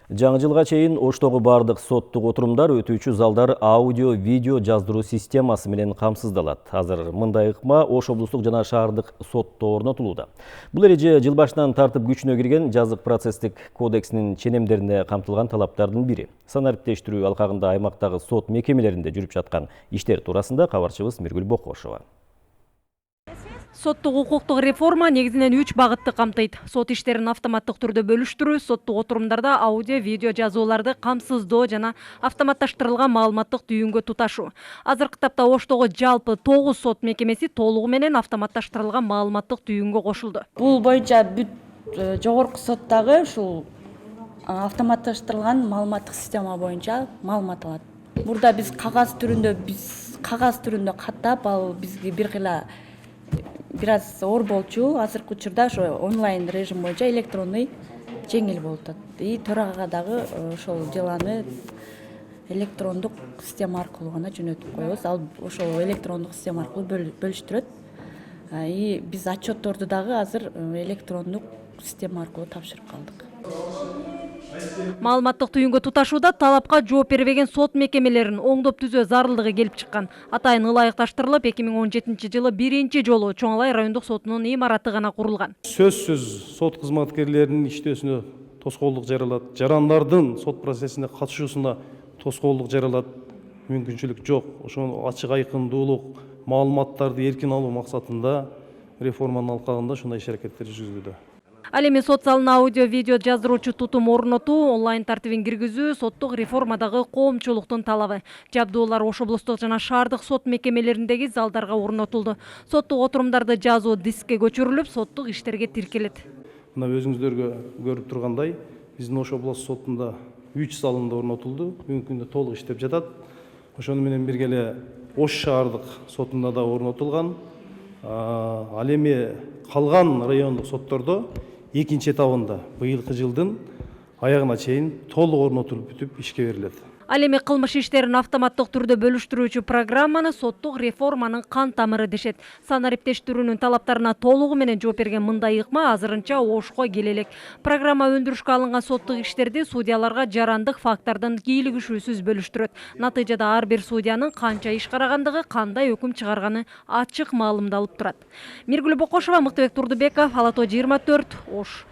Жаңы жылга чейин Оштогу бардык соттук отурумдар өтүүчү залдар аудио-видео жаздыруу системасы менен камсыздалат. Азыр мындай ыкма Ош облустук жана шаардык сотто орнотулууда. Бул эреже жыл башынан тартып күчүнө кирген жазык процесстик кодексинин ченемдерине камтылган талаптардын бири. Санариптештирүү алкагында аймактагы сот мекемелеринде жүрүп жаткан иштер туурасында кабарчыбыз Миргүл Бокошова. Соттук укуктук реформа негизинен 3 багытты камтыйт. Сот иштерин автоматтык түрдө бөлүштүрүү, соттук отурумдарда аудио-видео жазууларды камсыздоо жана автоматташтырылган маалыматтык түйүнгө туташуу. Азыркы тапта Оштогу жалпы 9 сот мекемеси толугу менен автоматташтырылган маалыматтык түйүнгө кошулду. Бул боюнча жогорку соттогу ушул автоматташтырылган маалыматтык система боюнча маалымат алат. Мурда биз кагаз түрүндө каттап, ал бизге бир кыйла бир аз оор болчу. Азыркы учурда ошо онлайн режим боюнча электронный жеңил болуп атат. И төрагага дагы ошол деланы электрондук система аркылуу гана жөнөтүп коебуз. Ал ошол электрондук система аркылуу бөлүштүрөт. И биз отчетторду дагы азыр электрондук система аркылуу тапшырып калдык. Маалыматтык түйүнгө туташууда талапка жооп бербеген сот мекемелерин оңдоп түзөө зарылдыгы келип чыккан. Атайын ылайыкташтырылып, 2017 жылы биринчи жолу Чоңалай райондук сотунун имараты гана курулган. Сөзсүз сот кызматкерлеринин иштөөсүнө тоскоолдук жаралат. Жарандардын сот процессине катышуусуна тоскоолдук жаралат. Мүмкүнчүлүк жок. Ошону ачык айкындуулук, маалыматтарды эркин алуу максатында реформанын алкагында ушундай иш-аракеттер жүргүзүлүүдө. Ал эми сот залына аудио-видео жаздыруучу тутум орнотуу, онлайн тартибин киргизүү соттук реформадагы коомчулуктун талабы. Жабдуулар Ош облустук жана шаардык сот мекемелериндеги залдарга орнотулду. Соттук отурумдарды жазуу дискке көчүрүлүп, соттук иштерге тиркелет. Мына өзүңүздөргө көрүп тургандай, биздин Ош областык сотунда 3 залында орнотулду. Бүгүнкү күндө толук иштеп жатат. Ошону менен бирге эле Ош шаардык сотунда да орнотулган. Ал эми калган райондук соттордо экинчи этабында быйылкы жылдын аягына чейин толук орнотулуп бүтүп ишке берилет. Ал эми кылмыш иштерин автоматтык түрдө бөлүштүрүүчү программаны соттук реформанын кан тамыры дешет. Санариптештирүүнүн талаптарына толугу менен жооп берген мындай ыкма азырынча Ошко келе элек. Программа өндүрүшкө алынган соттук иштерди судьяларга жарандык факттардын кийлигишүүсүз бөлүштүрөт. Натыйжада ар бир судьянын канча иш карагандыгы, кандай өкүм чыгарганы ачык маалымдалып турат. Миргүл Бокошова, Мыктыбек Турдубеков, Ала Тоо 24, Ош.